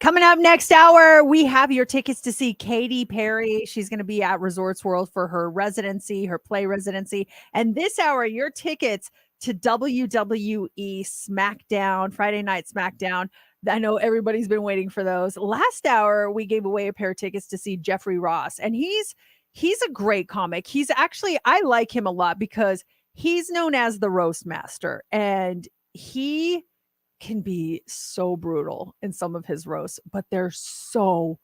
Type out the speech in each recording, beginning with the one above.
Coming up next hour, we have your tickets to see Katy Perry. She's going to be at Resorts World for her residency, her play residency. And this hour, your tickets to WWE SmackDown, Friday Night SmackDown. I know everybody's been waiting for those. Last hour, we gave away a pair of tickets to see Jeffrey Ross, and he's a great comic. He's actually, I like him a lot because he's known as the roast master, and he can be so brutal in some of his roasts, but they're so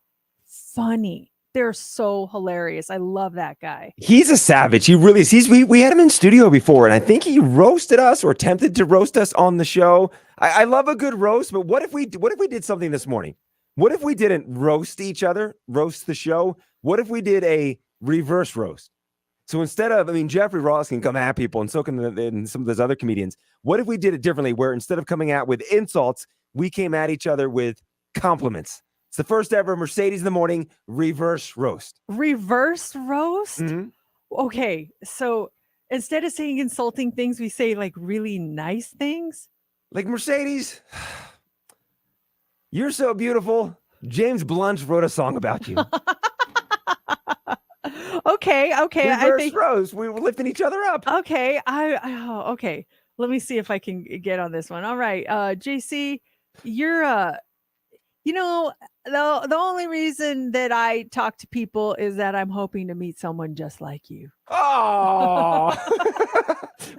funny. They're so hilarious. I love that guy. He's a savage. He really is. We had him in studio before, and I think he roasted us or attempted to roast us on the show. I love a good roast, but what if we did something this morning? What if we didn't roast each other, roast the show? What if we did a reverse roast? So instead of, Jeffrey Ross can come at people, and so can some of those other comedians. What if we did it differently, where instead of coming out with insults, we came at each other with compliments? It's the first ever Mercedes in the Morning reverse roast. Reverse roast? Mm-hmm. Okay, so instead of saying insulting things, we say like really nice things. Like, Mercedes, you're so beautiful. James Blunt wrote a song about you. Okay. Reverse roast. We were lifting each other up. Okay. Okay. Let me see if I can get on this one. All right. JC, you're the only reason that I talk to people is that I'm hoping to meet someone just like you. Oh.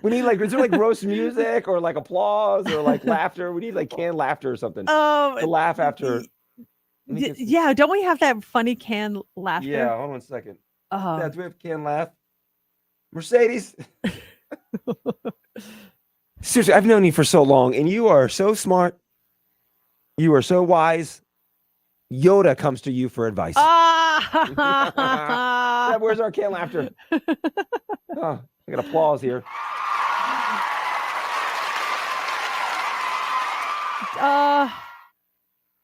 We need is there roast music or applause or laughter? We need canned laughter or something. To laugh after. Yeah, don't we have that funny canned laughter? Yeah, hold on 1 second. Do we have canned laugh? Mercedes. Seriously, I've known you for so long, and you are so smart. You are so wise. Yoda comes to you for advice. Yeah, where's our canned laughter? Oh, I got applause here.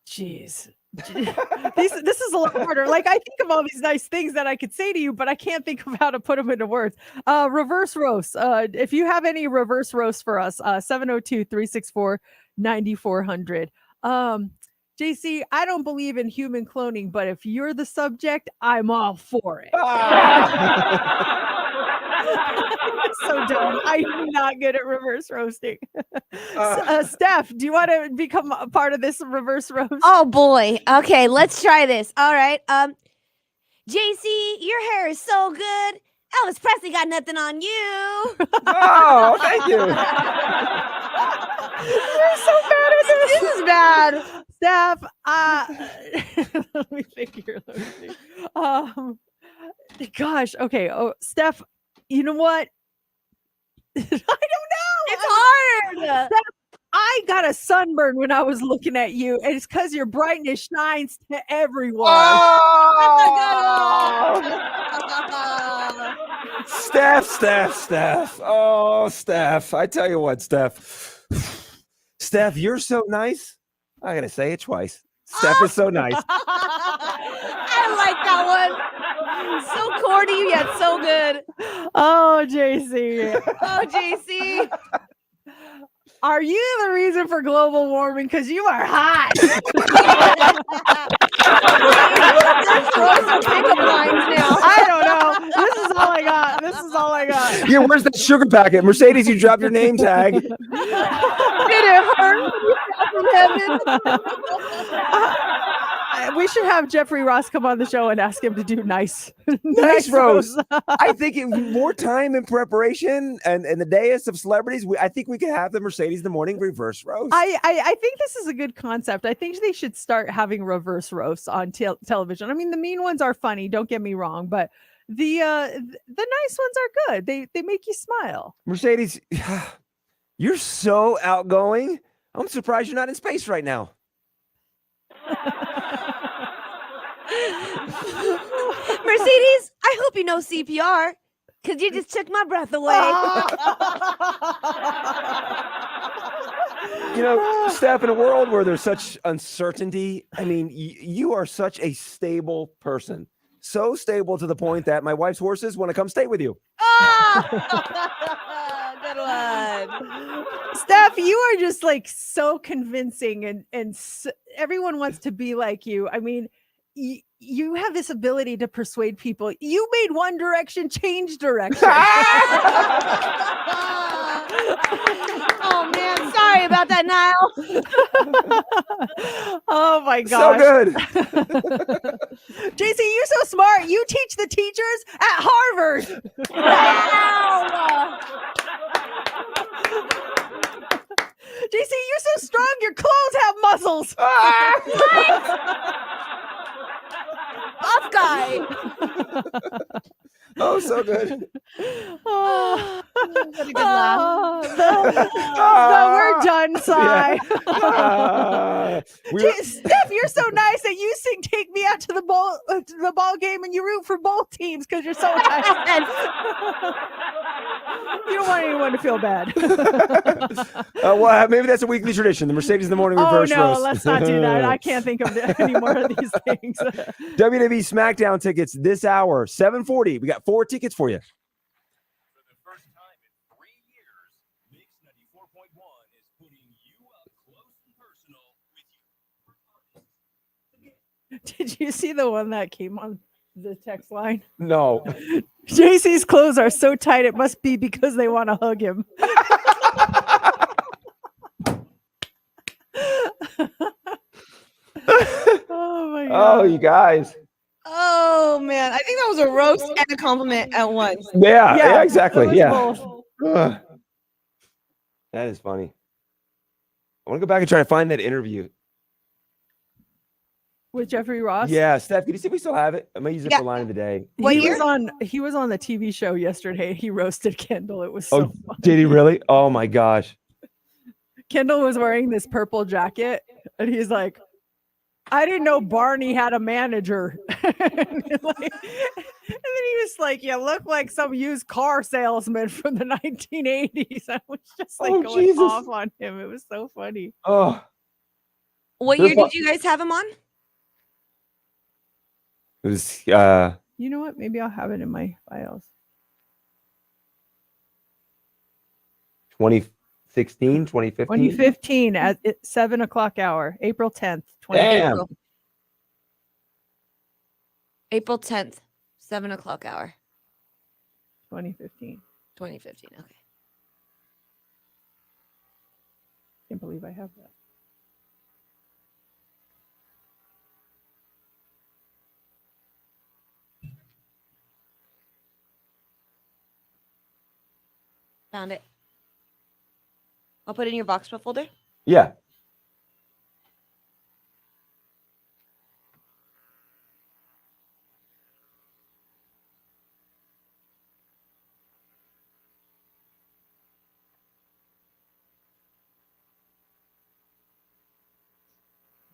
Jeez. This is a lot harder. I think of all these nice things that I could say to you, but I can't think of how to put them into words. Reverse roast. If you have any reverse roast for us, 702-364-9400. JC, I don't believe in human cloning, but if you're the subject, I'm all for it. So dumb. I'm not good at reverse roasting. Steph, do you want to become a part of this reverse roast? Oh boy. Okay, let's try this. All right. JC, your hair is so good. Elvis Presley got nothing on you. Oh, thank you. You're so bad at this. This is bad. Steph, let me think here. Gosh, okay. Oh, Steph, you know what? I don't know. It's hard. Steph, I got a sunburn when I was looking at you, and it's because your brightness shines to everyone. Oh! Steph. Oh, Steph. I tell you what, Steph. Steph, you're so nice. I gotta say it twice. Steph is so nice. I like that one. So corny yet so good. Oh, JC. Oh, JC. Are you the reason for global warming? Because you are hot. I don't know. This is all I got. Yeah, where's that sugar packet? Mercedes, you dropped your name tag. Did it hurt? From heaven? We should have Jeffrey Ross come on the show and ask him to do nice roast. I think more time in preparation and the dais of celebrities. I think we could have the Mercedes in the Morning reverse roast. I think this is a good concept. I think they should start having reverse roasts on television. The mean ones are funny. Don't get me wrong, but the nice ones are good. They make you smile. Mercedes, you're so outgoing. I'm surprised you're not in space right now. Mercedes, I hope you know CPR, because you just took my breath away. Steph, in a world where there's such uncertainty, you are such a stable person. So stable to the point that my wife's horses want to come stay with you. Good one. God. Steph, you are just like so convincing, and everyone wants to be like you. I mean, you have this ability to persuade people. You made One Direction change direction. Oh man, sorry about that, Niall. Oh my So gosh. good. JC, you're so smart. You teach the teachers at Harvard. Wow. JC, you're so strong. Your clothes have muscles. Off guy. Oh, so good. Oh, What a good laugh. we're done, Cy. Steph, you're so nice that you sing "Take Me Out to the ball game" and you root for both teams because you're so nice. You don't want anyone to feel bad. Well, maybe that's a weekly tradition. The Mercedes in the morning Oh reverse no, roast. let's not do that. I can't think of any more of these things. WWE SmackDown tickets this hour, 7:40. We got 4 tickets for you. For the first time in 3 years, Mix 94.1 is putting you up close and personal with you. Did you see the one that came on the text line? No. JC's clothes are so tight, it must be because they want to hug him. Oh my god. Oh, you guys. Oh man, I think that was a roast and a compliment at once. Yeah, exactly. it was Yeah. both. Ugh. That is funny. I want to go back and try to find that interview. With Jeffrey Ross. Yeah, Steph, can you see if we still have it? I may use it Yeah. for line of the day. What he year? was on the TV show yesterday. He roasted Kendall. It was so fun. Did he really? Oh my gosh. Kendall was wearing this purple jacket, and he's like, I didn't know Barney had a manager. and then he was like, you look like some used car salesman from the 1980s. I was just like Oh, going Jesus. off on him. It was so funny. Oh, What They're year fu- did you guys have him on? it was You know what? Maybe I'll have it in my files. 2016, 2015. 2015 at 7 o'clock hour, April 10th. Damn. April 10th, 7 o'clock hour, 2015. 2015. Okay. Can't believe I have that. Found it. I'll put it in your Vox folder. Yeah.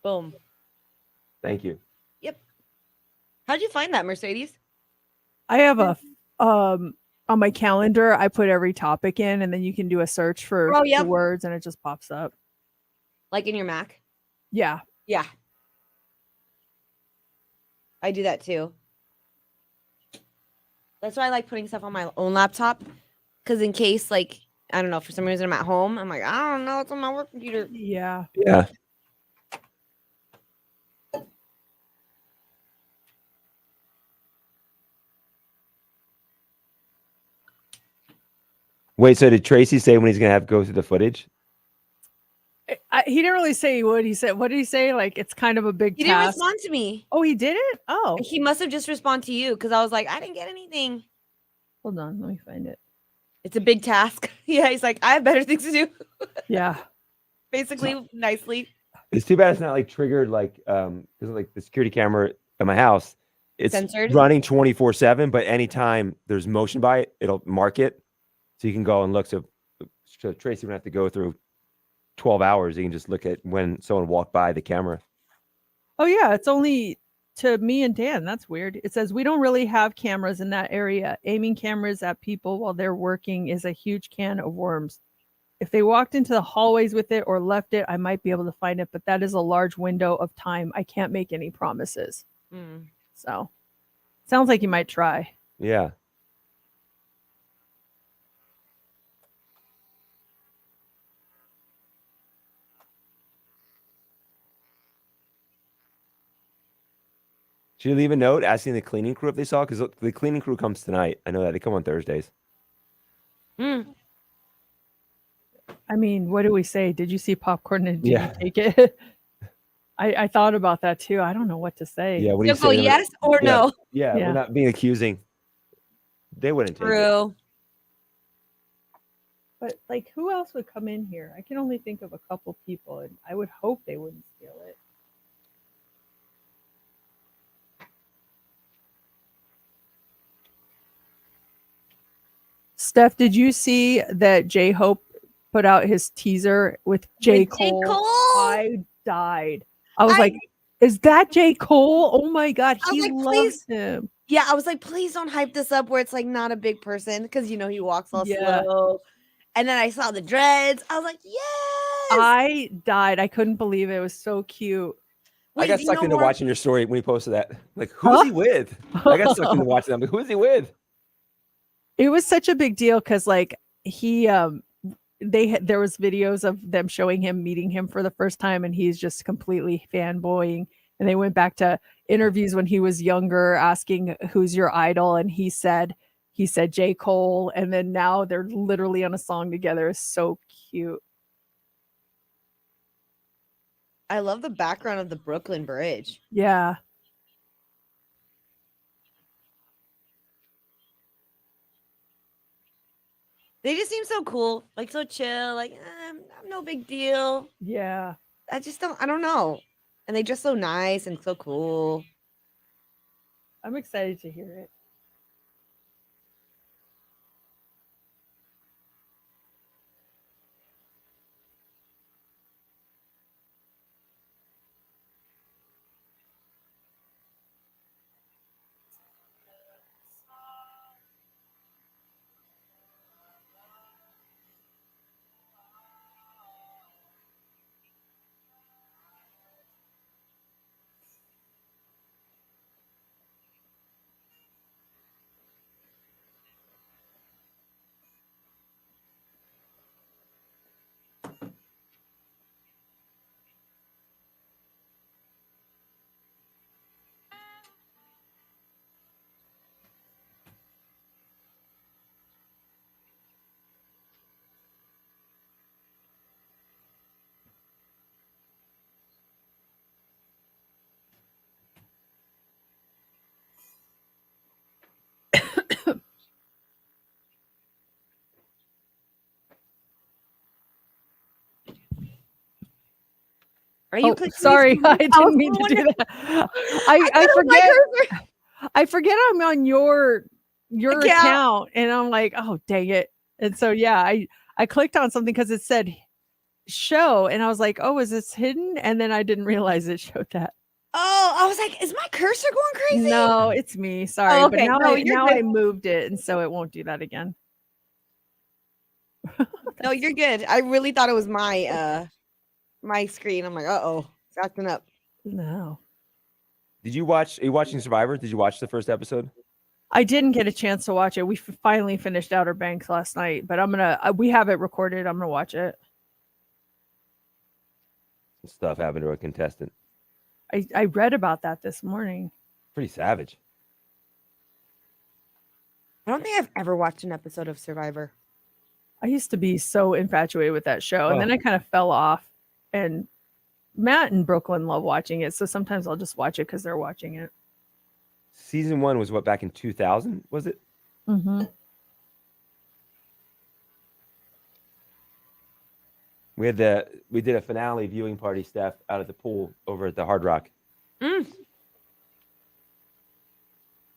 Boom. Thank you. How'd you find that, Mercedes? I have a on my calendar, I put every topic in, and then you can do a search for Oh, the yep. words, and it just pops up. Like in your Mac? Yeah. Yeah. I do that too. That's why I like putting stuff on my own laptop. Because in case, like, I don't know, for some reason I'm at home, I'm like, I don't know, it's on my work computer. Yeah. Yeah. Wait, so did Tracy say when he's gonna have to go through the footage? He didn't really say he would. He said, what did he say? Like, it's kind of a big He didn't task. respond to me. Oh, he didn't? Oh, He must have just responded to you because I was like, I didn't get anything. hold on. Let me find it. It's a big task. Yeah, he's like, I have better things to do. Yeah. Basically, nicely. It's too bad it's not like triggered like because like the security camera at my house. It's Censored? running 24/7, but anytime there's motion by it, it'll mark it. So you can go and look. So Tracy wouldn't have to go through 12 hours. You can just look at when someone walked by the camera. Oh, yeah. It's only to me and Dan. That's weird. It says we don't really have cameras in that area. Aiming cameras at people while they're working is a huge can of worms. If they walked into the hallways with it or left it, I might be able to find it, but that is a large window of time. I can't make any promises. Mm. So sounds like you might try. Yeah. Should you leave a note asking the cleaning crew if they saw? Because the cleaning crew comes tonight. I know that they come on Thursdays. Mm. I mean, what do we say? Did you see popcorn and did Yeah. you take it? I thought about that too. I don't know what to say. Yeah, what do You'll you go say? yes or Yeah. no. Yeah, Yeah. we're not being accusing. They wouldn't take it. True. But like, who else would come in here? I can only think of a couple people, and I would hope they wouldn't steal it. Steph, did you see that J Hope put out his teaser with J. With J. Cole? Cole? I died. I was I- like, is that J. Cole? Oh my God, I was he like, loves please. him. Yeah, I was like, please don't hype this up where it's like not a big person because you know he walks all Yeah. slow. And then I saw the dreads. I was like, yes. I died. I couldn't believe it. It was so cute. I Wait, got do you sucked know into more- watching your story when you posted that. Like, who's Huh? he with? I got sucked into watching them. Like, who's he with? It was such a big deal because like he there was videos of them showing him meeting him for the first time, and he's just completely fanboying. And they went back to interviews when he was younger, asking who's your idol, and he said J. Cole. And then now they're literally on a song together. It's so cute. I love the background of the Brooklyn Bridge. Yeah. They just seem so cool, like so chill, like I'm no big deal. Yeah. I don't know. And they just so nice and so cool. I'm excited to hear it. Are you Oh, clicking sorry, these- I was didn't mean to do wondering- that. I I thought it was my forget. cursor. I forget I'm on your Account. account, and I'm like, oh dang it. And so yeah, I clicked on something because it said show, and I was like, oh, is this hidden? And then I didn't realize it showed that. Oh, I was like, is my cursor going crazy? No, it's me. Sorry, Oh, but okay. now No, I you're now good. I moved it, and so it won't do that again. No, you're good. I really thought it was my my screen. I'm like, uh-oh, it's acting up. No, Are you watching Survivor? Did you watch the first episode? I didn't get a chance to watch it. We finally finished Outer Banks last night, but I'm gonna. We have it recorded. I'm gonna watch it. Stuff happened to a contestant. I read about that this morning. Pretty savage. I don't think I've ever watched an episode of Survivor. I used to be so infatuated with that show, and then Oh. I kind of fell off. And Matt and Brooklyn love watching it, so sometimes I'll just watch it because they're watching it. Season 1 was what, back in 2000, was it? Mm-hmm. We did a finale viewing party, Steph, out at the pool over at the Hard Rock.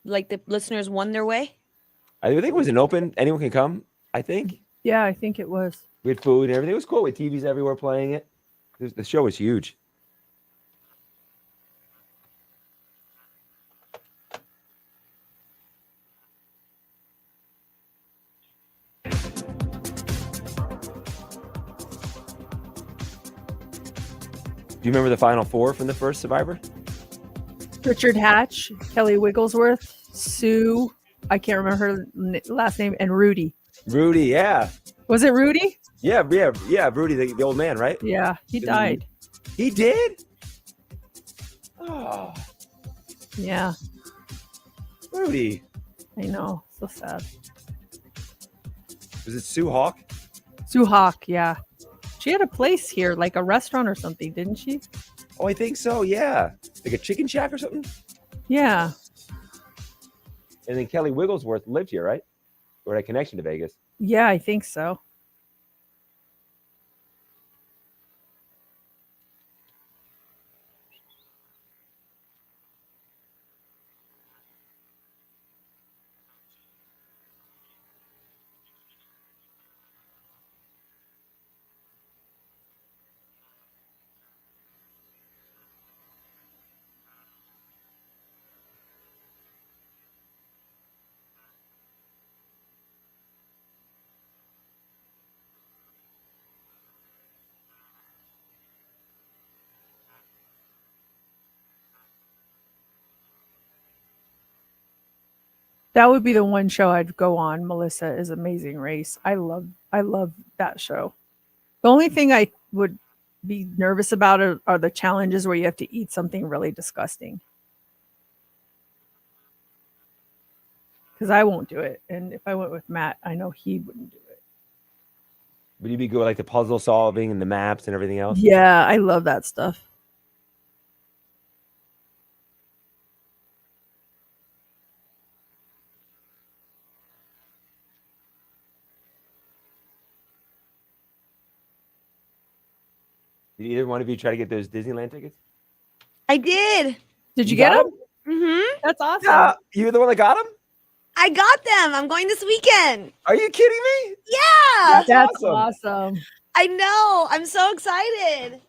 Like the listeners won their way. I think it was an open, anyone can come, I think. Yeah, I think it was. We had food and everything. It was cool with TVs everywhere playing it. The show was huge. Do you remember the final four from the first Survivor? Richard Hatch, Kelly Wigglesworth, Sue. I can't remember her last name, and Rudy. Rudy, yeah. Was it Rudy? Yeah. Rudy, the old man, right? Yeah, he Didn't died. He did? Oh. Yeah, Rudy. I know. So sad. Was it Sue Hawk? Sue Hawk, yeah. She had a place here, like a restaurant or something, didn't she? Oh, I think so. Yeah, like a chicken shack or something. Yeah. And then Kelly Wigglesworth lived here, right? Or had a connection to Vegas. Yeah, I think so. That would be the one show I'd go on. Melissa is Amazing Race. I love that show. The only thing I would be nervous about are the challenges where you have to eat something really disgusting. Because I won't do it. And if I went with Matt, I know he wouldn't do it. Would you be good with like the puzzle solving and the maps and everything else? Yeah, I love that stuff. Did either one of you try to get those Disneyland tickets? I did. Did you get got them? Mm-hmm. That's awesome. Yeah, you the one that got them? I got them. I'm going this weekend. Are you kidding me? Yeah. That's awesome. awesome. I know. I'm so excited.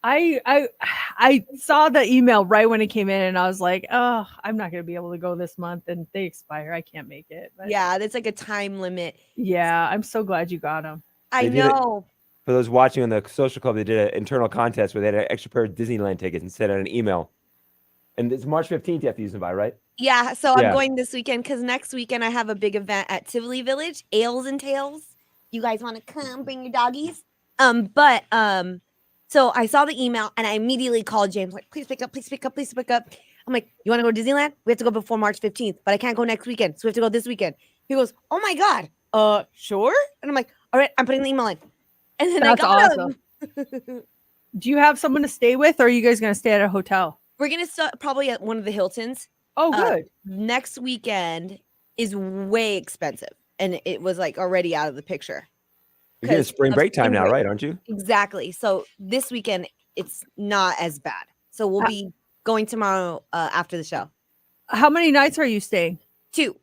I saw the email right when it came in, and I was like, oh, I'm not gonna be able to go this month, and they expire. I can't make it. But Yeah, there's like a time limit. yeah, I'm so glad you got them. I They did it. know. For those watching on the social club, they did an internal contest where they had an extra pair of Disneyland tickets and sent out an email. And it's March 15th you have to use them by, right? Yeah, so Yeah. I'm going this weekend because next weekend I have a big event at Tivoli Village, Ales and Tales. You guys want to come bring your doggies? So I saw the email and I immediately called James, like, please pick up, please pick up, please pick up. I'm like, you want to go to Disneyland? We have to go before March 15th, but I can't go next weekend, so we have to go this weekend. He goes, oh my God, sure? And I'm like, all right, I'm putting the email in. And then That's I got awesome. him. Do you have someone to stay with, or are you guys gonna stay at a hotel? We're gonna start probably at one of the Hiltons. Oh, Uh, good. Next weekend is way expensive, and it was like already out of the picture. You're getting 'Cause spring of break time spring now, break. right? Aren't you? Exactly. So this weekend it's not as bad. So we'll be going tomorrow after the show. How many nights are you staying? 2.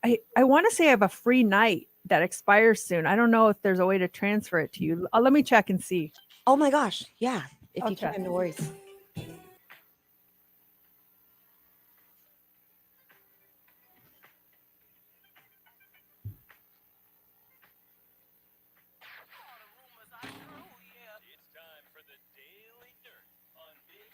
I want to say I have a free night that expires soon. I don't know if there's a way to transfer it to you. Let me check and see. Oh my gosh. Yeah. If you Okay. can, no worries. It's time for the Daily Dirt on Big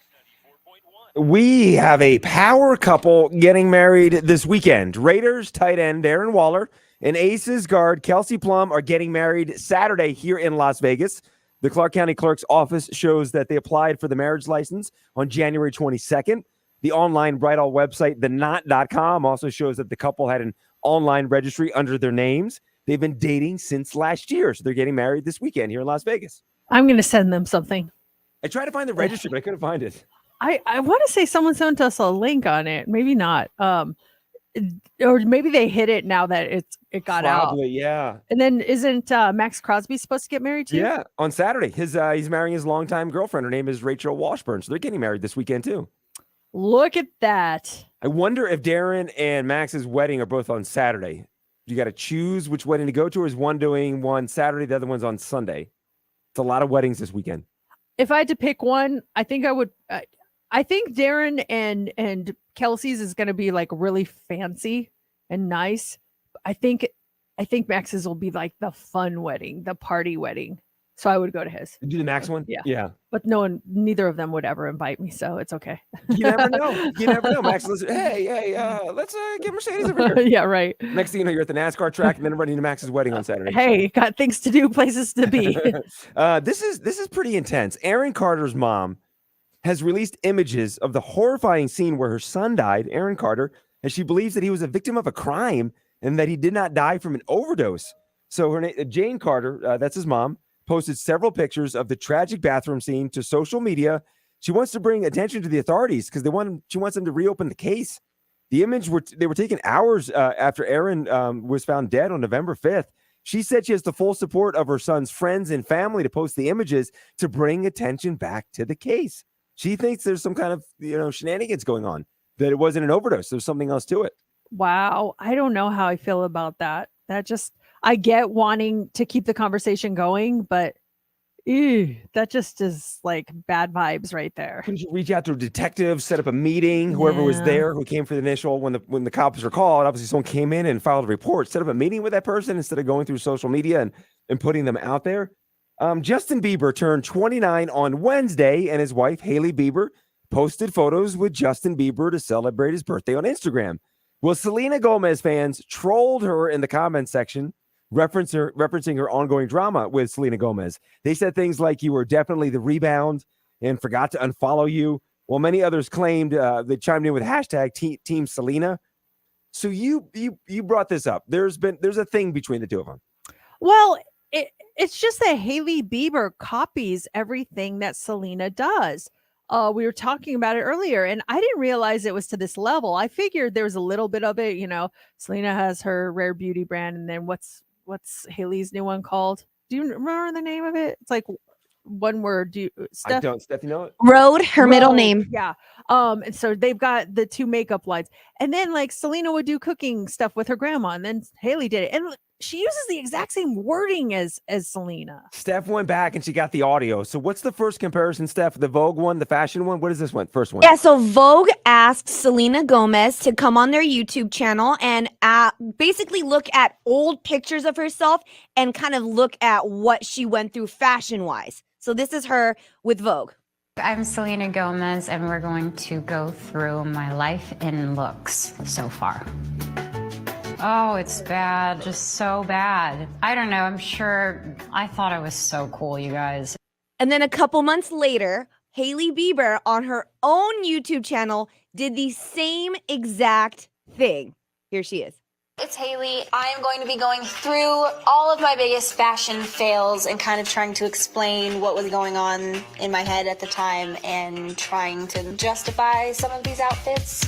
94.1. We have a power couple getting married this weekend. Raiders tight end Darren Waller and Aces guard Kelsey Plum are getting married Saturday here in Las Vegas. The Clark County Clerk's office shows that they applied for the marriage license on January 22nd. The online bridal website, theknot.com, also shows that the couple had an online registry under their names. They've been dating since last year, so they're getting married this weekend here in Las Vegas. I'm going to send them something. I tried to find the registry, but I couldn't find it. I want to say someone sent us a link on it. Maybe not. Or maybe they hid it now that it got out. Probably, yeah. And then isn't Max Crosby supposed to get married too? Yeah, on Saturday. He's marrying his longtime girlfriend. Her name is Rachel Washburn. So they're getting married this weekend too. Look at that. I wonder if Darren and Max's wedding are both on Saturday. You got to choose which wedding to go to, or is one doing one Saturday, the other one's on Sunday? It's a lot of weddings this weekend. If I had to pick one, I think I would. I think Darren and Kelsey's is going to be like really fancy and nice. I think Max's will be like the fun wedding, the party wedding. So I would go to his. Do the Max one? Yeah. Yeah. But neither of them would ever invite me, so it's okay. You never know. You never know. Max, listen, hey, let's get Mercedes over here. Yeah, right. Next thing you know, you're at the NASCAR track and then running to Max's wedding on Saturday. Hey, got things to do, places to be. This is pretty intense. Aaron Carter's mom has released images of the horrifying scene where her son died, Aaron Carter, and she believes that he was a victim of a crime and that he did not die from an overdose. So her name, Jane Carter, that's his mom, posted several pictures of the tragic bathroom scene to social media. She wants to bring attention to the authorities because she wants them to reopen the case. The image they were taken hours after Aaron was found dead on November 5th. She said she has the full support of her son's friends and family to post the images to bring attention back to the case. She thinks there's some kind of shenanigans going on, that it wasn't an overdose. There's something else to it. Wow. I don't know how I feel about that. I get wanting to keep the conversation going, but that just is like bad vibes right there. Couldn't you reach out to a detective, set up a meeting, whoever was there who came for the initial, when the cops were called, obviously someone came in and filed a report, set up a meeting with that person instead of going through social media and putting them out there. Justin Bieber turned 29 on Wednesday, and his wife, Hailey Bieber, posted photos with Justin Bieber to celebrate his birthday on Instagram. Well, Selena Gomez fans trolled her in the comment section, referencing her ongoing drama with Selena Gomez. They said things like, "You were definitely the rebound," and forgot to unfollow you. While many others claimed they chimed in with hashtag Team Selena. So you brought this up. There's a thing between the two of them. Well, it's just that Hailey Bieber copies everything that Selena does. We were talking about it earlier, and I didn't realize it was to this level. I figured there was a little bit of it. Selena has her Rare Beauty brand, and then what's Hailey's new one called? Do you remember the name of it? It's like one word. I don't. Steph, you know it? Rhode, her middle name. Yeah. And so they've got the two makeup lines, and then like Selena would do cooking stuff with her grandma, and then Hailey did it, and she uses the exact same wording as Selena. Steph went back and she got the audio. So what's the first comparison, Steph? The Vogue one, the fashion one? What is this one? First one? Yeah, so Vogue asked Selena Gomez to come on their YouTube channel and basically look at old pictures of herself and kind of look at what she went through fashion-wise. So this is her with Vogue. I'm Selena Gomez, and we're going to go through my life in looks so far. Oh, it's bad. Just so bad. I don't know. I'm sure I thought I was so cool, you guys. And then a couple months later, Hailey Bieber on her own YouTube channel did the same exact thing. Here she is. It's Hailey. I am going to be going through all of my biggest fashion fails and kind of trying to explain what was going on in my head at the time and trying to justify some of these outfits.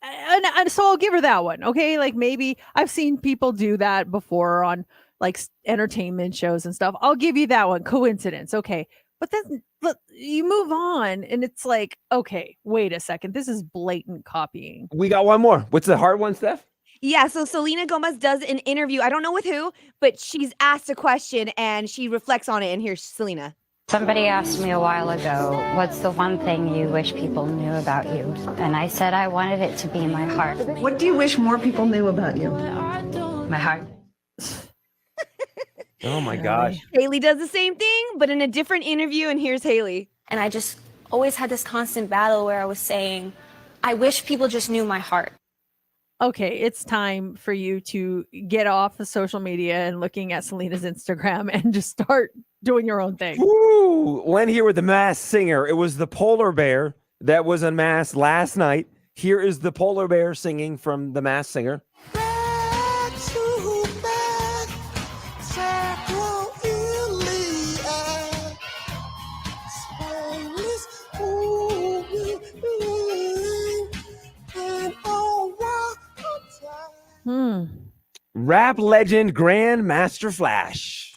And so I'll give her that one. Okay. Like maybe I've seen people do that before on like entertainment shows and stuff. I'll give you that one. Coincidence. Okay. But then look, you move on and it's like, okay, wait a second. This is blatant copying. We got one more. What's the hard one, Steph? Yeah, so Selena Gomez does an interview. I don't know with who, but she's asked a question and she reflects on it. And here's Selena. Somebody asked me a while ago, what's the one thing you wish people knew about you? And I said I wanted it to be my heart. What do you wish more people knew about you? My heart. Oh my gosh. Hailey does the same thing, but in a different interview. And here's Hailey. And I just always had this constant battle where I was saying, I wish people just knew my heart. Okay, it's time for you to get off of social media and looking at Selena's Instagram and just start doing your own thing. Woo! Len here with the Masked Singer. It was the polar bear that was unmasked last night. Here is the polar bear singing from the Masked Singer. Rap legend Grandmaster Flash.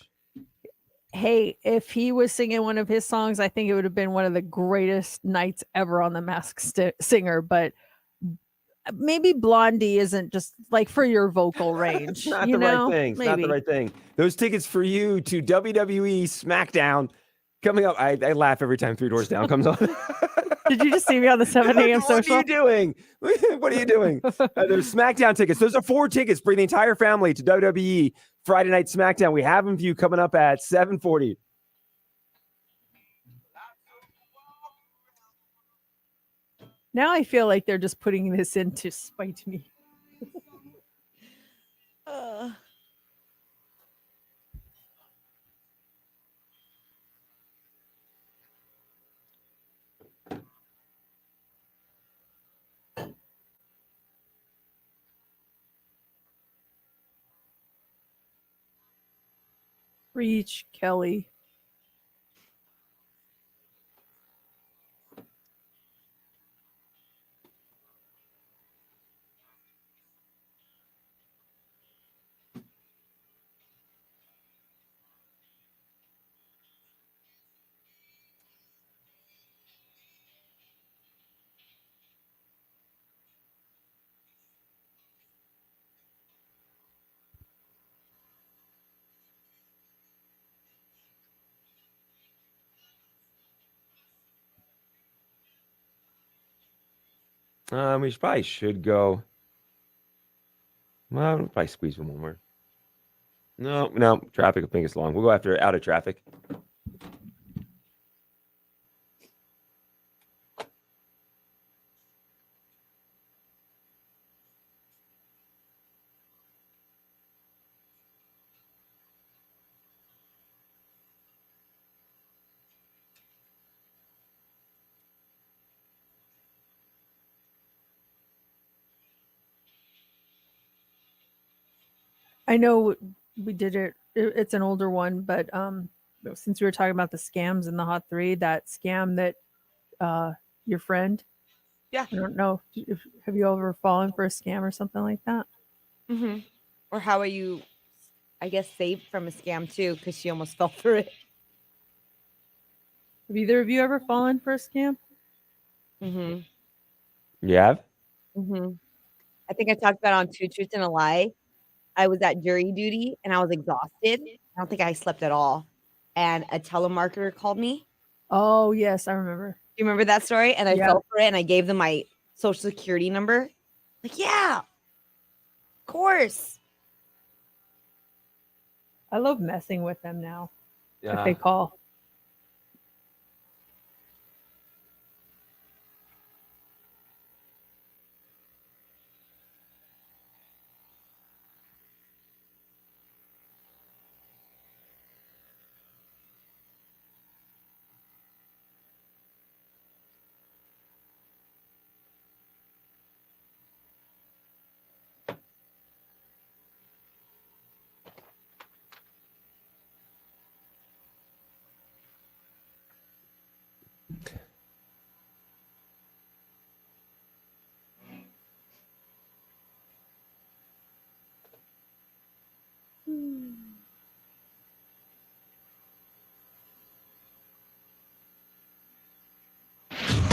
Hey, if he was singing one of his songs, I think it would have been one of the greatest nights ever on the Masked Singer. But maybe Blondie isn't just like for your vocal range. Not the right thing. It's not the right thing. Those tickets for you to WWE SmackDown coming up. I laugh every time Three Doors Down comes on. Did you just see me on the 7 a.m. social? What are you doing? What are you doing? There's SmackDown tickets. Those are 4 tickets. Bring the entire family to WWE Friday Night SmackDown. We have them for you coming up at 7:40. Now I feel like they're just putting this in to spite me. Reach, Kelly. We probably should go. Well, we'll probably squeeze one more. No, traffic will think it's long. We'll go after out of traffic. I know we did it. It's an older one, but since we were talking about the scams in the hot three, that scam that your friend. Yeah. I don't know. Have you ever fallen for a scam or something like that? Mm-hmm. Or how are you, I guess, saved from a scam too, because she almost fell through it. Have either of you ever fallen for a scam? Mm-hmm. You have? Mm-hmm. I think I talked about it on Two Truths and a Lie. I was at jury duty and I was exhausted. I don't think I slept at all. And a telemarketer called me. Oh, yes, I remember. You remember that story? And I Yeah. fell for it and I gave them my social security number. Like, yeah, of course. I love messing with them now. If Yeah. they call.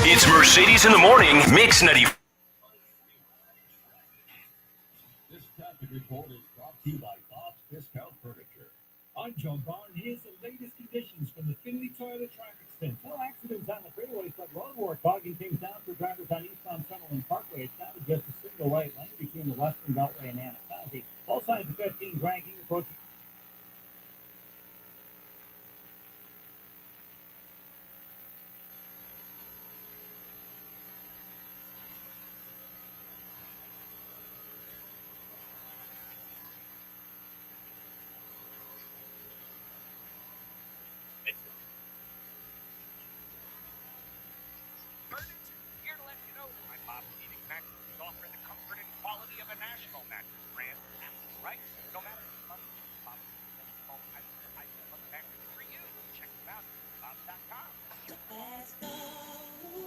It's Mercedes in the Morning, Mix 94. This traffic report is brought to you by Bob's Discount Furniture. I'm John Bond. Here's the latest conditions from the Finley Toyota traffic center. No accidents on the freeways, but road work bogging things down for drivers on eastbound Summerlin Parkway. It's down to just a single right lane between the Western Beltway and Anasazi. All signs of 15 ranking approaching. Here to let you know that my Bob's Heating mattress is offering the comfort and quality of a national mattress brand. That's right. No matter the month, Bob's I have a mattress for you. Check them out at Bob's.com.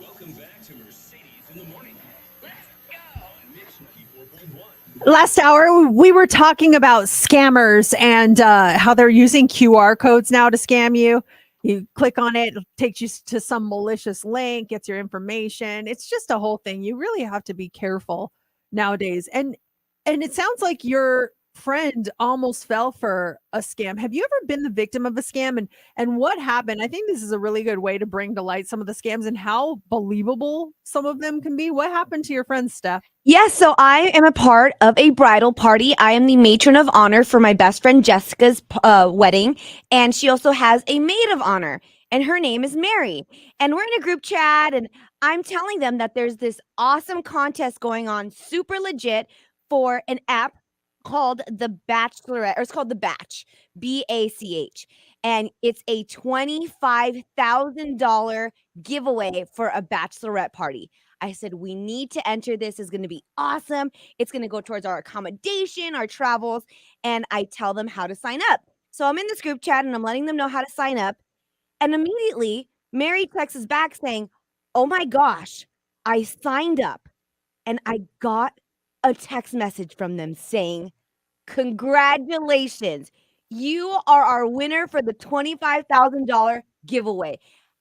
Welcome back to Mercedes in the Morning. Let's go on Mix 94.1. Last hour, we were talking about scammers and how they're using QR codes now to scam you. You click on it, it takes you to some malicious link, gets your information. It's just a whole thing. You really have to be careful nowadays. And it sounds like your friend almost fell for a scam. Have you ever been the victim of a scam? And what happened? I think this is a really good way to bring to light some of the scams and how believable some of them can be. What happened to your friend, Steph? Yes, so I am a part of a bridal party. I am the matron of honor for my best friend Jessica's wedding, and she also has a maid of honor, and her name is Mary. And we're in a group chat, and I'm telling them that there's this awesome contest going on, super legit, for an app called The Bachelorette, or it's called The Batch, BACH. And it's a $25,000 giveaway for a bachelorette party. I said, we need to enter this. It's going to be awesome. It's going to go towards our accommodation, our travels. And I tell them how to sign up. So I'm in this group chat and I'm letting them know how to sign up. And immediately, Mary texts us back saying, oh my gosh, I signed up and I got a text message from them saying, congratulations, you are our winner for the $25,000 giveaway.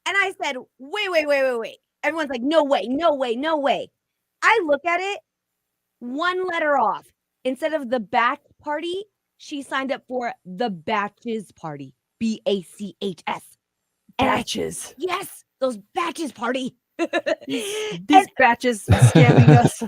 And I said, wait. Everyone's like, no way. I look at it, one letter off. Instead of the batch party, she signed up for the batches party, BACHS. And Batches. yes, those batches party. These batches scamming us.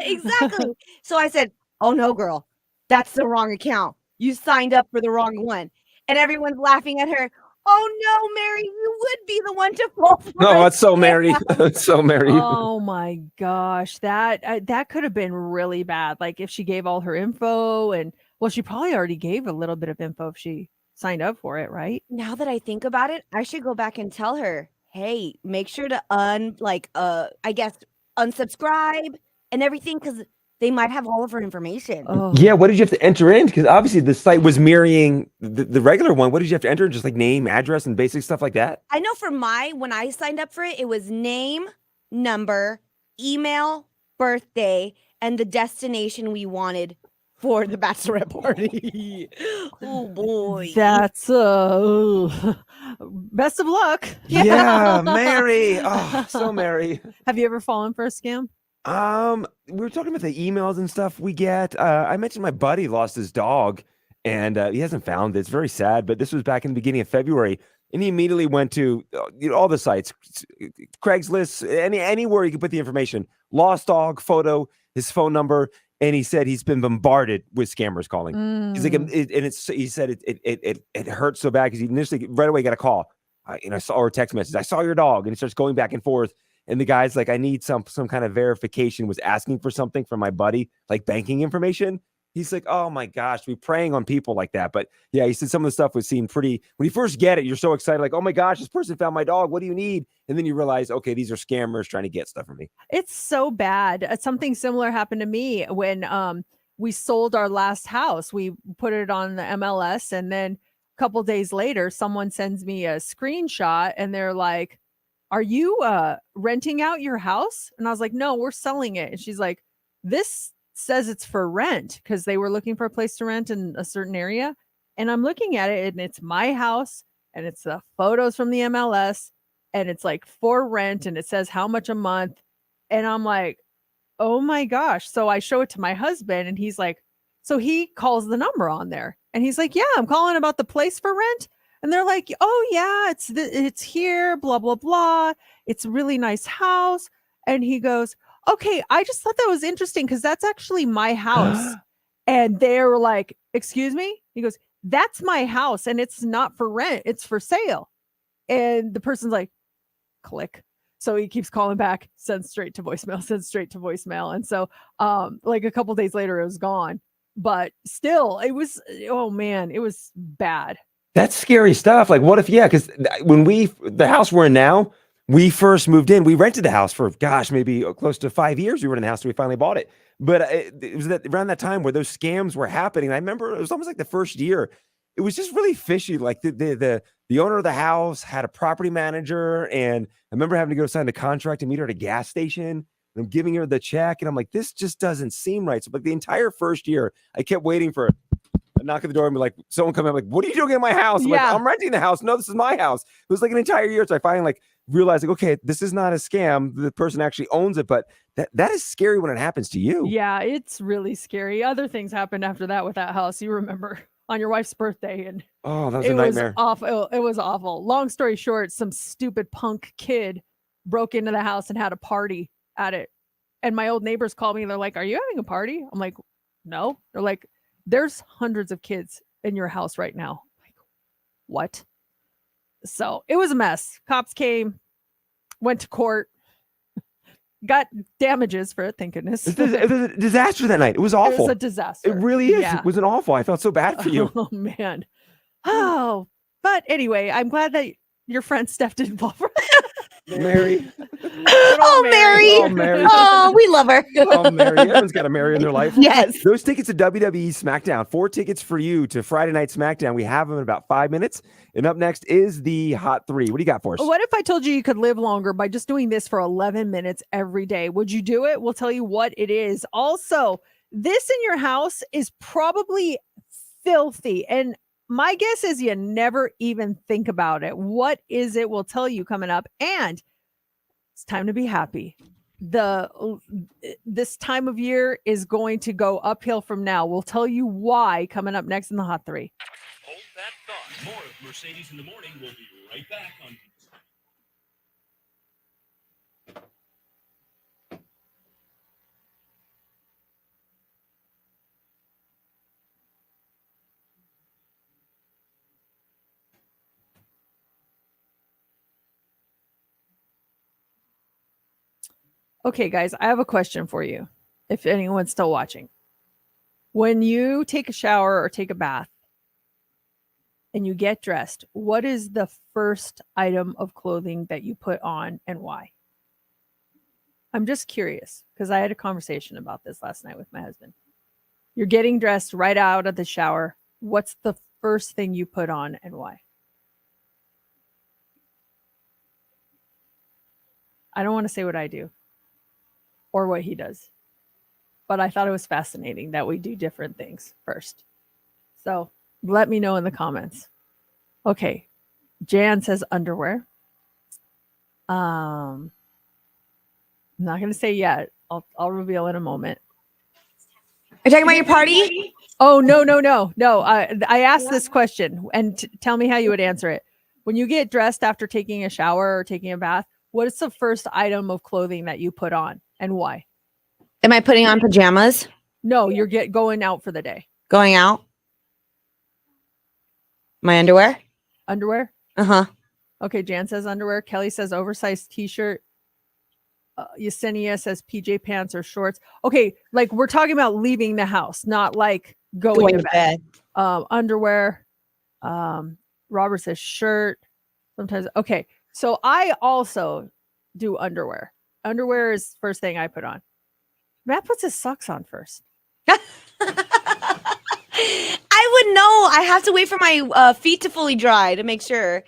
Exactly. So I said, oh no, girl, that's the wrong account. You signed up for the wrong one. And everyone's laughing at her. Oh no, Mary, you would be the one to fall for No, it. that's so Mary. It's so Mary. Oh my gosh, that could have been really bad. Like if she gave all her info, and well, she probably already gave a little bit of info if she signed up for it, right? Now that I think about it, I should go back and tell her, hey, make sure to unsubscribe and everything, because they might have all of her information. Oh Yeah, what did you have to enter in? Because obviously the site was mirroring the regular one. What did you have to enter? Just like name, address, and basic stuff like that? I know for when I signed up for it, it was name, number, email, birthday, and the destination we wanted for the bachelorette party. Oh boy. that's best of luck. Yeah, Mary. Oh, so Mary. Have you ever fallen for a scam? We were talking about the emails and stuff we get. I mentioned my buddy lost his dog, and he hasn't found it. It's very sad, but this was back in the beginning of February, and he immediately went to all the sites, Craigslist, anywhere you could put the information. Lost dog photo, his phone number, and he said he's been bombarded with scammers calling. He's like, he said it hurts so bad because he initially right away got a call. I saw or text message. I saw your dog, and he starts going back and forth. And the guy's like, I need some kind of verification, was asking for something from my buddy, like banking information. He's like, oh my gosh, we're preying on people like that. But yeah, he said some of the stuff would seem pretty, when you first get it, you're so excited, like, oh my gosh, this person found my dog. What do you need? And then you realize, okay, these are scammers trying to get stuff from me. It's so bad. Something similar happened to me when we sold our last house. We put it on the MLS, and then a couple days later, someone sends me a screenshot, and they're like, are you renting out your house? And I was like, no, we're selling it. And she's like, this says it's for rent, because they were looking for a place to rent in a certain area. And I'm looking at it, and it's my house, and it's the photos from the MLS, and it's like for rent, and it says how much a month. And I'm like, oh my gosh. So I show it to my husband, and he's like, so he calls the number on there, and he's like, yeah, I'm calling about the place for rent. And they're like, oh yeah, it's here, blah, blah, blah. It's a really nice house. And he goes, okay, I just thought that was interesting because that's actually my house. And they were like, excuse me? He goes, that's my house, and it's not for rent, it's for sale. And the person's like, click. So he keeps calling back, sends straight to voicemail. And so like a couple days later, it was gone. But still, it was, oh man, it was bad. That's scary stuff. Like, what if, because when the house we're in now, we first moved in, we rented the house for, maybe close to 5 years. We were in the house, so we finally bought it. But it was around that time where those scams were happening. And I remember it was almost like the first year, it was just really fishy. Like the owner of the house had a property manager, and I remember having to go sign the contract and meet her at a gas station. And I'm giving her the check, and I'm like, this just doesn't seem right. So, but the entire first year, I kept waiting for a knock at the door and be like, someone come in, like, what are you doing in my house? I'm like, I'm renting the house. No, this is my house. It was like an entire year. So I finally realized, like, okay, this is not a scam. The person actually owns it, but that is scary when it happens to you. Yeah, it's really scary. Other things happened after that with that house. You remember on your wife's birthday, and oh, that was a nightmare. Awful. It was awful. Long story short, some stupid punk kid broke into the house and had a party at it. And my old neighbors called me. They're like, are you having a party? I'm like, no. They're like, there's hundreds of kids in your house right now. I'm like, what? So it was a mess. Cops came, went to court, got damages for it. Thank goodness. It was a disaster that night. It was awful. It was a disaster. It really is. Yeah. It was an awful. I felt so bad for you. Oh man. Oh, but anyway, I'm glad that your friend Steph didn't fall for it. Mary. Oh, Mary. Oh, Mary. Oh, we love her. Oh, Mary. Everyone's got a Mary in their life. Yes. Those tickets to WWE SmackDown, 4 tickets for you to Friday Night SmackDown. We have them in about 5 minutes. And up next is the Hot 3. What do you got for us? What if I told you you could live longer by just doing this for 11 minutes every day? Would you do it? We'll tell you what it is. Also, this in your house is probably filthy. And my guess is you never even think about it. What is it? We'll tell you coming up. And it's time to be happy. This time of year is going to go uphill from now. We'll tell you why coming up next in the Hot 3. Hold that thought. More of Mercedes in the Morning. We'll be right back on. Okay, guys, I have a question for you. If anyone's still watching, when you take a shower or take a bath and you get dressed, what is the first item of clothing that you put on and why? I'm just curious because I had a conversation about this last night with my husband. You're getting dressed right out of the shower. What's the first thing you put on and why? I don't want to say what I do or what he does, but I thought it was fascinating that we do different things first. So let me know in the comments. Okay. Jan says underwear. I'm not going to say yet. I'll reveal in a moment. Are you talking about your party? Oh, no. I asked this question and tell me how you would answer it. When you get dressed after taking a shower or taking a bath, what is the first item of clothing that you put on and why? Am I putting on pajamas? No, you're going out for the day. Going out? My underwear? Underwear? Uh-huh. Okay, Jan says underwear. Kelly says oversized t-shirt. Yesenia says PJ pants or shorts. Okay, like we're talking about leaving the house, not like going to bed. Underwear. Robert says shirt. Sometimes. Okay, so I also do underwear. Underwear is first thing I put on. Matt puts his socks on first. I would know. I have to wait for my feet to fully dry to make sure.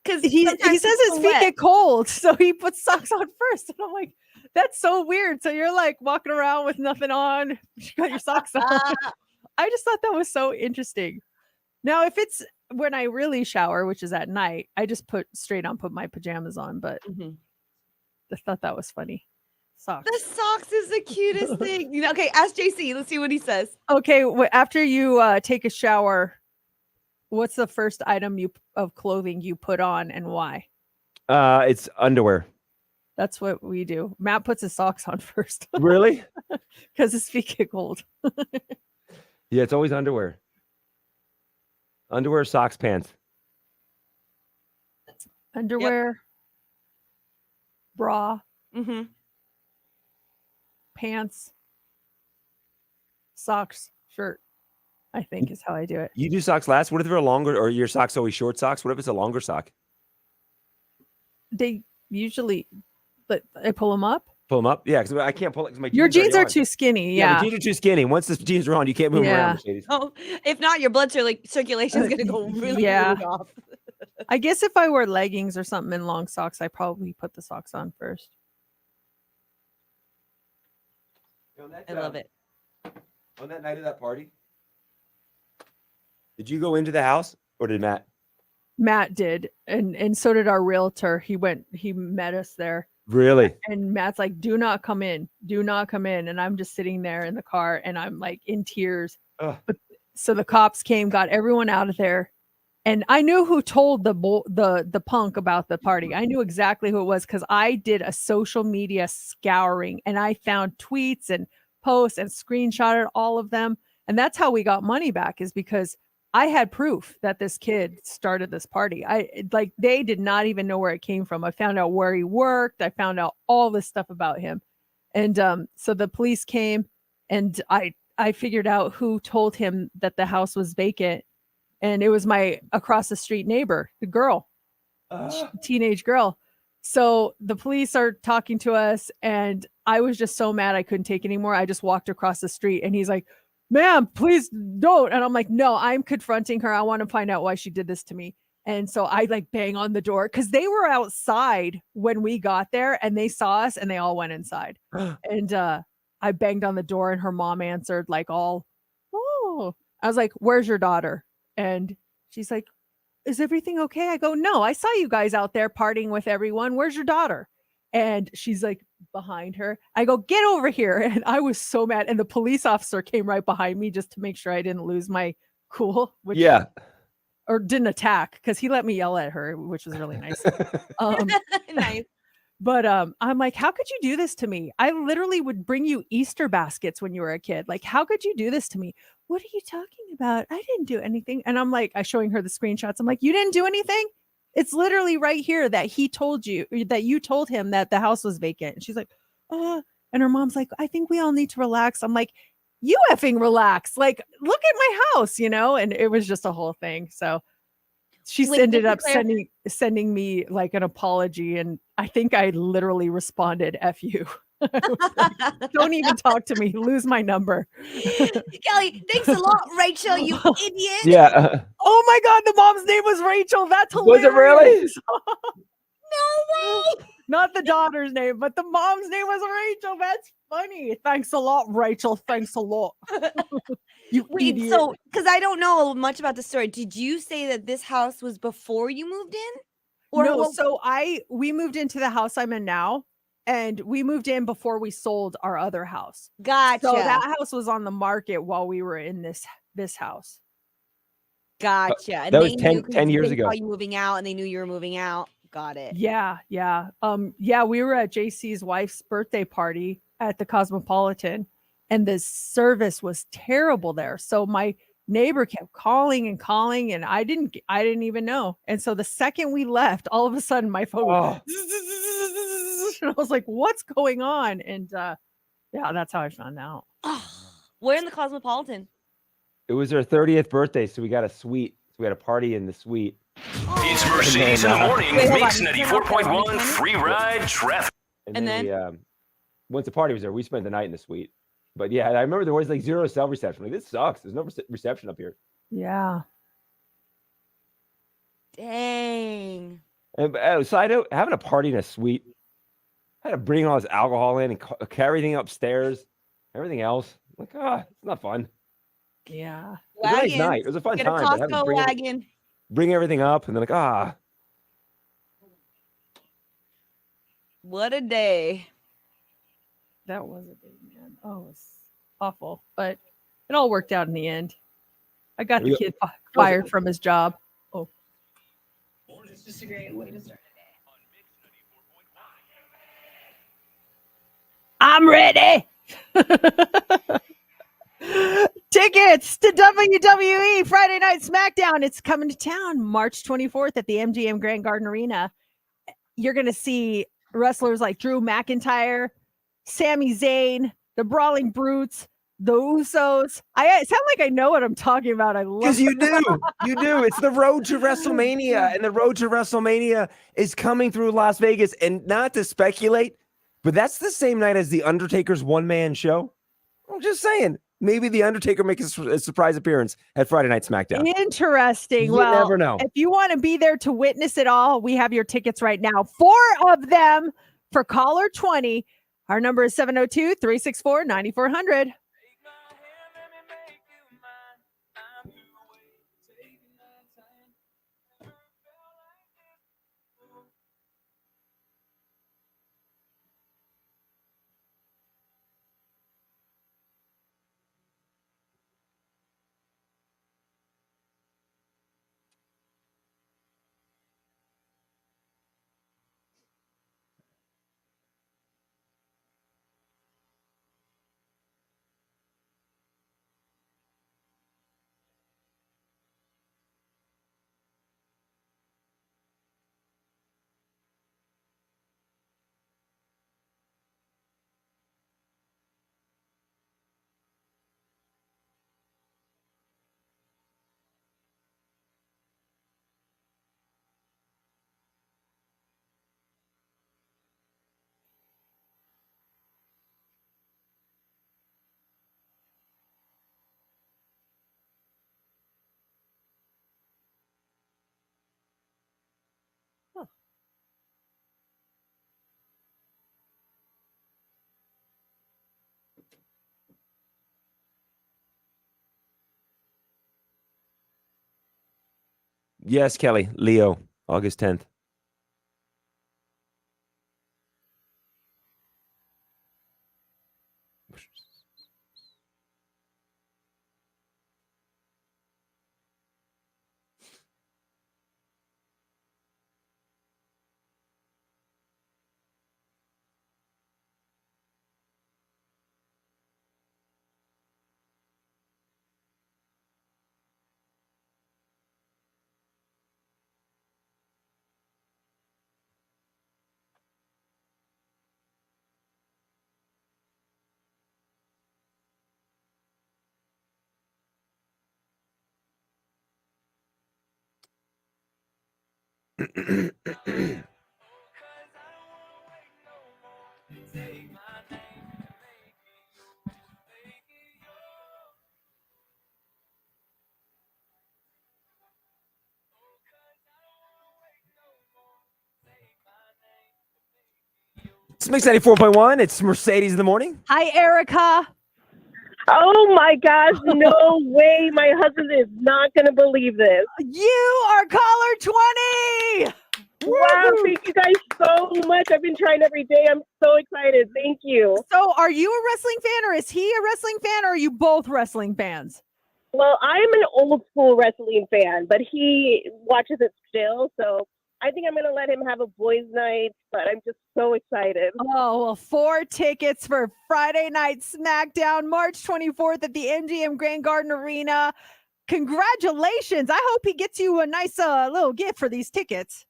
Because he says his feet get cold, so he puts socks on first. And I'm like, that's so weird. So you're like walking around with nothing on. You got your socks on. I just thought that was so interesting. Now, if it's when I really shower, which is at night, I just put my pajamas on. But I thought that was funny. Socks. The socks is the cutest thing. You know, okay, ask JC. Let's see what he says. Okay, after you take a shower, what's the first item of clothing you put on and why? It's underwear. That's what we do. Matt puts his socks on first. Really? Because his feet get cold. Yeah, it's always underwear. Underwear, socks, pants. Underwear, bra, pants, socks, shirt, I think is how I do it. You do socks last? What if they're a longer, or your socks always short socks? What if it's a longer sock? They usually, but I pull them up. Pull them up? Yeah, because I can't pull it because my Your jeans are on. too skinny. Yeah, Yeah. the jeans are too skinny. Once the jeans are on, you can't move them around, Mercedes. Oh, if not, your blood circulation is going to go really off. I guess if I wear leggings or something in long socks, I probably put the socks on first. I love it. On that night of that party, did you go into the house or did Matt? Matt did, and so did our realtor. He met us there. Really? And Matt's like, do not come in. And I'm just sitting there in the car and I'm like in tears. But so the cops came, got everyone out of there. And I knew who told the punk about the party. I knew exactly who it was because I did a social media scouring and I found tweets and posts and screenshotted all of them. And that's how we got money back, is because I had proof that this kid started this party. They did not even know where it came from. I found out where he worked. I found out all this stuff about him. And so the police came and I figured out who told him that the house was vacant. And it was my across the street neighbor, the girl, teenage girl. So the police are talking to us, and I was just so mad I couldn't take anymore. I just walked across the street, and he's like, "Ma'am, please don't." And I'm like, "No, I'm confronting her. I want to find out why she did this to me." And so I like bang on the door because they were outside when we got there, and they saw us, and they all went inside. And I banged on the door, and her mom answered, like all, "Oh." I was like, "Where's your daughter?" And she's like, "Is everything okay?" I go, "No, I saw you guys out there partying with everyone. Where's your daughter?" And she's like behind her. I go, "Get over here." And I was so mad. And the police officer came right behind me just to make sure I didn't lose my cool, which Yeah. or didn't attack because he let me yell at her, which was really nice. Um, Nice. but I'm like, "How could you do this to me? I literally would bring you Easter baskets when you were a kid. Like, how could you do this to me?" "What are you talking about? I didn't do anything." And I'm like, I showing her the screenshots. I'm like, "You didn't do anything? It's literally right here that he told you that you told him that the house was vacant." And she's like, and her mom's like, "I think we all need to relax." I'm like, "You effing relax. Like, look at my house, you know?" And it was just a whole thing. So she Wait, ended just to up clarify- sending me like an apology, and I think I literally responded, "F you." I was like, "Don't even talk to me. Lose my number." Kelly, thanks a lot, Rachel, you idiot. Yeah. Oh my god, the mom's name was Rachel. That's Was it really? hilarious. No way. Not the daughter's name, but the mom's name was Rachel. That's funny. "Thanks a lot, Rachel. Thanks a lot." You Wait, idiot. so because I don't know much about the story, did you say that this house was before you moved in? Or No, what- so we moved into the house I'm in now, and we moved in before we sold our other house. Gotcha. So that house was on the market while we were in this house. Gotcha. And that was they 10 knew 'cause 10 years they ago. saw you moving out, and they knew you were moving out. Got it. Yeah, yeah. Yeah, we were at JC's wife's birthday party at the Cosmopolitan, and the service was terrible there. So my neighbor kept calling and calling, and I didn't even know. And so the second we left, all of a sudden my phone Oh, and I was like, "What's going on?" And yeah, that's how I found out. Where in the Cosmopolitan? it was her 30th birthday, so we got a suite. So we had a party in the suite. It's Mercedes in the morning. Wait, hold Mix on. 94.1 free ride traffic. And And then we once the party was there, we spent the night in the suite. But yeah, I remember there was like zero cell reception. Like, this sucks. There's no reception up here. Yeah. Dang. And side note, having a party in a suite, I had to bring all this alcohol in and carry everything upstairs, everything else. Like, it's not fun. Yeah. It was a nice Wagons. night. It was a fun Get a time. But having to Costco wagon. bring everything up and then like, What a day. That was a day, man. Oh, it was awful, but it all worked out in the end. I got the kid fired from his job. Oh, It's just a great way to start I'm ready. Tickets to WWE Friday Night SmackDown. It's coming to town March 24th at the MGM Grand Garden Arena. You're going to see wrestlers like Drew McIntyre, Sami Zayn, the Brawling Brutes, the Usos. I sound like I know what I'm talking about. I love because you do. You do. It's the road to WrestleMania. And the road to WrestleMania is coming through Las Vegas. And not to speculate, but that's the same night as The Undertaker's one-man show. I'm just saying. Maybe The Undertaker makes a surprise appearance at Friday Night SmackDown. Interesting. You Well, never know. if you want to be there to witness it all, we have your tickets right now. 4 of them for caller 20. Our number is 702-364-9400. Yes, Kelly. Leo, August 10th. It's Mix 94.1. It's Mercedes in the morning. Hi, Erica. Oh my gosh, no way. My husband is not going to believe this. You are caller 20. Wow, thank you guys so much. I've been trying every day. I'm so excited. Thank you. So are you a wrestling fan, or is he a wrestling fan, or are you both wrestling fans? Well, I'm an old school wrestling fan, but he watches it still. So I think I'm going to let him have a boys' night, but I'm just so excited. Oh, well, 4 tickets for Friday Night SmackDown, March 24th at the MGM Grand Garden Arena. Congratulations. I hope he gets you a nice little gift for these tickets.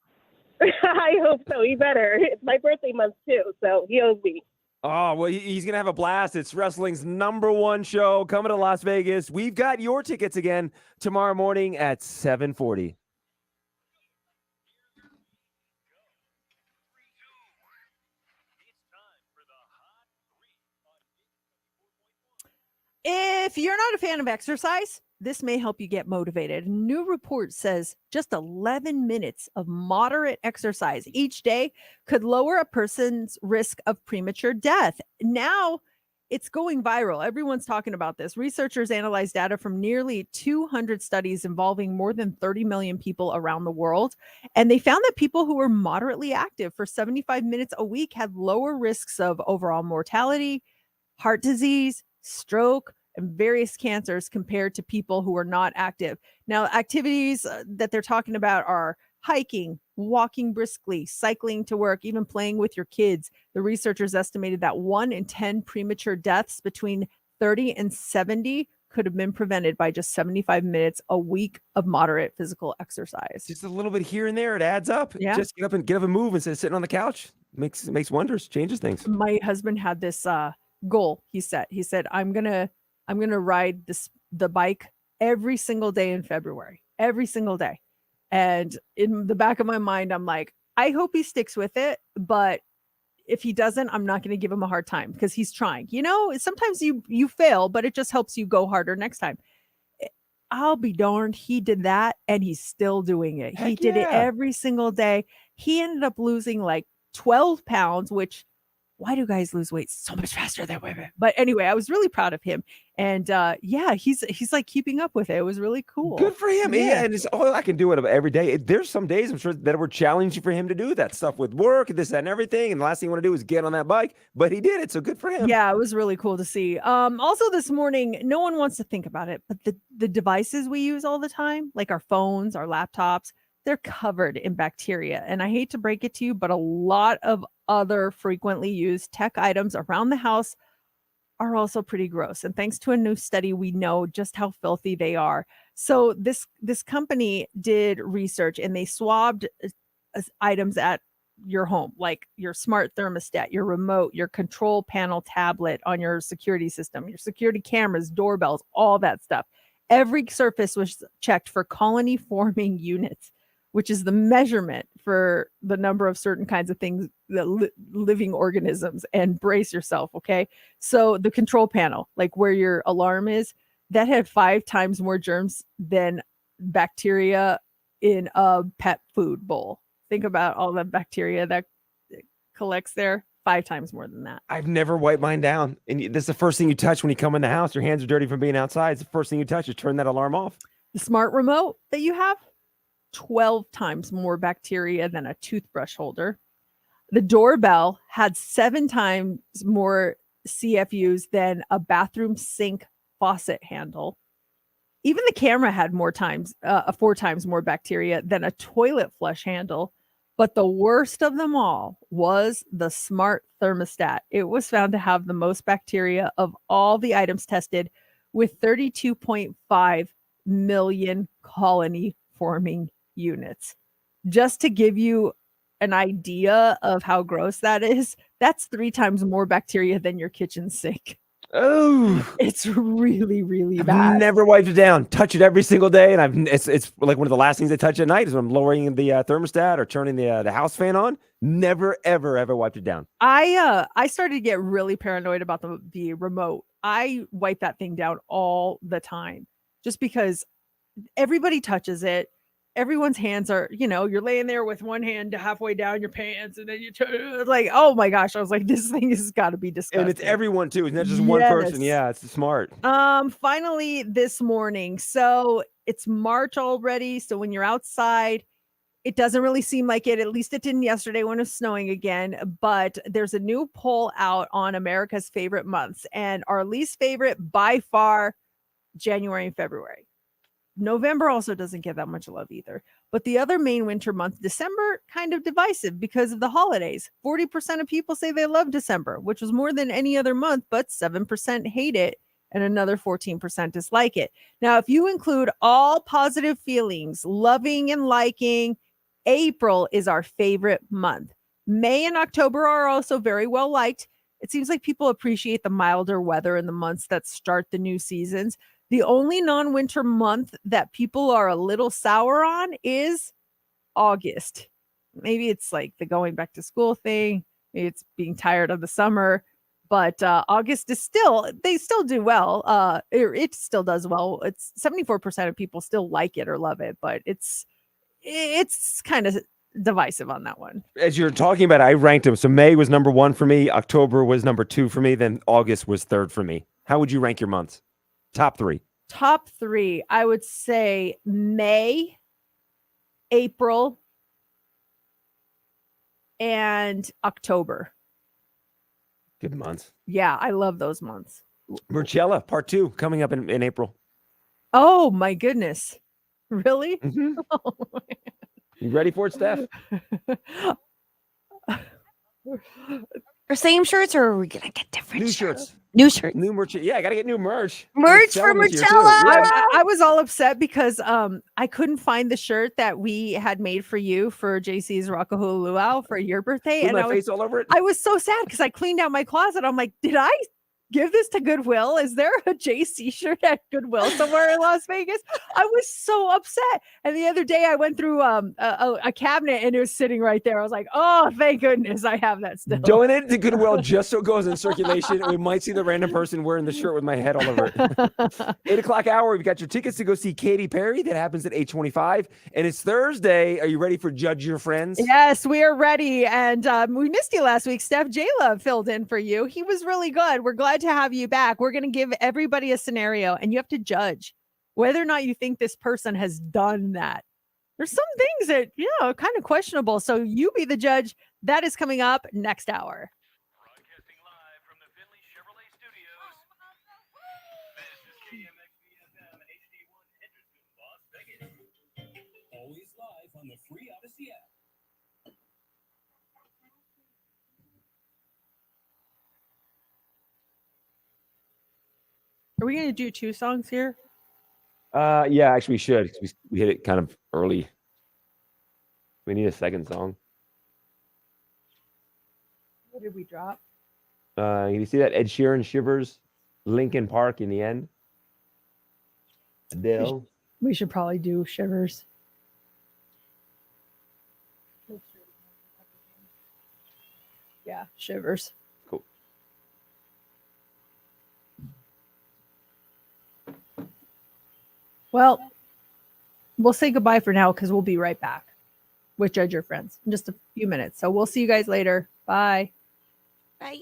I hope so. He better. It's my birthday month, too, so he owes me. Oh, well, he's going to have a blast. It's wrestling's #1 show coming to Las Vegas. We've got your tickets again tomorrow morning at 7:40. If you're not a fan of exercise, this may help you get motivated. A new report says just 11 minutes of moderate exercise each day could lower a person's risk of premature death. Now it's going viral. Everyone's talking about this. Researchers analyzed data from nearly 200 studies involving more than 30 million people around the world. And they found that people who were moderately active for 75 minutes a week had lower risks of overall mortality, heart disease, stroke, and various cancers compared to people who are not active. Now, activities that they're talking about are hiking, walking briskly, cycling to work, even playing with your kids. The researchers estimated that 1 in 10 premature deaths between 30 and 70 could have been prevented by just 75 minutes a week of moderate physical exercise. Just a little bit here and there, it adds up. Yeah. Just get up and move instead of sitting on the couch. Makes wonders, changes things. My husband had this goal he set. He said, I'm gonna ride the bike every single day in February, every single day. And in the back of my mind, I'm like, I hope he sticks with it, but if he doesn't, I'm not going to give him a hard time because he's trying. You know, sometimes you fail, but it just helps you go harder next time. I'll be darned, he did that and he's still doing it. He did it every single day. He ended up losing like 12 pounds, which why do guys lose weight so much faster than women? But anyway, I was really proud of him. And yeah, he's like keeping up with it. It was really cool. Good for him. Yeah, and it's all I can do it every day. There's some days I'm sure that were challenging for him to do that stuff with work, this, that, and everything. And the last thing you want to do is get on that bike, but he did it. So good for him. Yeah, it was really cool to see. Also this morning, no one wants to think about it, but the devices we use all the time, like our phones, our laptops, they're covered in bacteria. And I hate to break it to you, but a lot of other frequently used tech items around the house are also pretty gross. And thanks to a new study, we know just how filthy they are. So this company did research and they swabbed items at your home, like your smart thermostat, your remote, your control panel tablet on your security system, your security cameras, doorbells, all that stuff. Every surface was checked for colony forming units, which is the measurement for the number of certain kinds of things, the living organisms, and brace yourself, okay? So the control panel, like where your alarm is, that had 5 times more germs than bacteria in a pet food bowl. Think about all the bacteria that collects there, 5 times more than that. I've never wiped mine down. And that's the first thing you touch when you come in the house. Your hands are dirty from being outside. It's the first thing you touch is turn that alarm off. The smart remote that you have, 12 times more bacteria than a toothbrush holder. The doorbell had 7 times more CFUs than a bathroom sink faucet handle. Even the camera had 4 times more bacteria than a toilet flush handle. But the worst of them all was the smart thermostat. It was found to have the most bacteria of all the items tested, with 32.5 million colony forming units. Just to give you an idea of how gross that is, that's 3 times more bacteria than your kitchen sink. Oh, It's really, really I've bad. never wiped it down. Touch it every single day, and it's like one of the last things I touch at night is when I'm lowering the thermostat or turning the house fan on. Never, ever wiped it down. I started to get really paranoid about the remote. I wipe that thing down all the time just because everybody touches it. Everyone's hands are, you're laying there with one hand halfway down your pants, and then you turn like, oh my gosh, I was like, this thing has got to be disgusting. And it's everyone too. It's not just one person. Yes. Yeah, it's smart. Finally this morning. So it's March already. So when you're outside, it doesn't really seem like it. At least it didn't yesterday when it was snowing again. But there's a new poll out on America's favorite months, and our least favorite by far, January and February. November also doesn't get that much love either. But the other main winter month, December, kind of divisive because of the holidays. 40% of people say they love December, which was more than any other month, but 7% hate it and another 14% dislike it. Now, if you include all positive feelings, loving and liking, April is our favorite month. May and October are also very well liked. It seems like people appreciate the milder weather in the months that start the new seasons. The only non-winter month that people are a little sour on is August. Maybe it's like the going back to school thing. Maybe it's being tired of the summer. But August is they still do well. It still does well. It's 74% of people still like it or love it, but it's kind of divisive on that one. As you're talking about it, I ranked them. So May was number 1 for me. October was number 2 for me. Then August was 3rd for me. How would you rank your months? Top 3. Top 3, I would say May, April, and October. Good months. Yeah, I love those months. Marcella, part 2, coming up in April. Oh my goodness. Really? Mhm. You ready for it, Steph? Or same shirts, or are we gonna get different New shirts? shirts. New shirts. New merch. Yeah, I got to get new merch. Merch Sell for them this year, too. Marcella. Yeah. I was all upset because I couldn't find the shirt that we had made for you for JC's Rockahula Luau for your birthday. With And my face all over it. I was so sad because I cleaned out my closet. I'm like, did I give this to Goodwill? Is there a JC shirt at Goodwill somewhere in Las Vegas? I was so upset. And the other day I went through a cabinet and it was sitting right there. I was like, oh, thank goodness I have that still. Donate it to Goodwill just so it goes in circulation. And we might see the random person wearing the shirt with my head all over it. 8 o'clock hour. We've got your tickets to go see Katy Perry. That happens at 8:25. And it's Thursday. Are you ready for Judge Your Friends? Yes, we are ready. And we missed you last week. Steph J-Love filled in for you. He was really good. We're glad to have you back. We're going to give everybody a scenario and you have to judge whether or not you think this person has done that. There's some things that, are kind of questionable. So you be the judge. That is coming up next hour. Broadcasting live from the Finley Chevrolet Studios. This is KMXB-FM HD1 Henderson, Las Vegas. Always live on the free Odyssey app. Are we going to do 2 songs here? Yeah, actually we should. 'Cause we hit it kind of early. We need a second song. What did we drop? You see that Ed Sheeran Shivers, Linkin Park in the end? Adele. We should probably do Shivers. Yeah, Shivers. Cool. Well, we'll say goodbye for now because we'll be right back with Judge Your Friends in just a few minutes. So we'll see you guys later. Bye. Bye.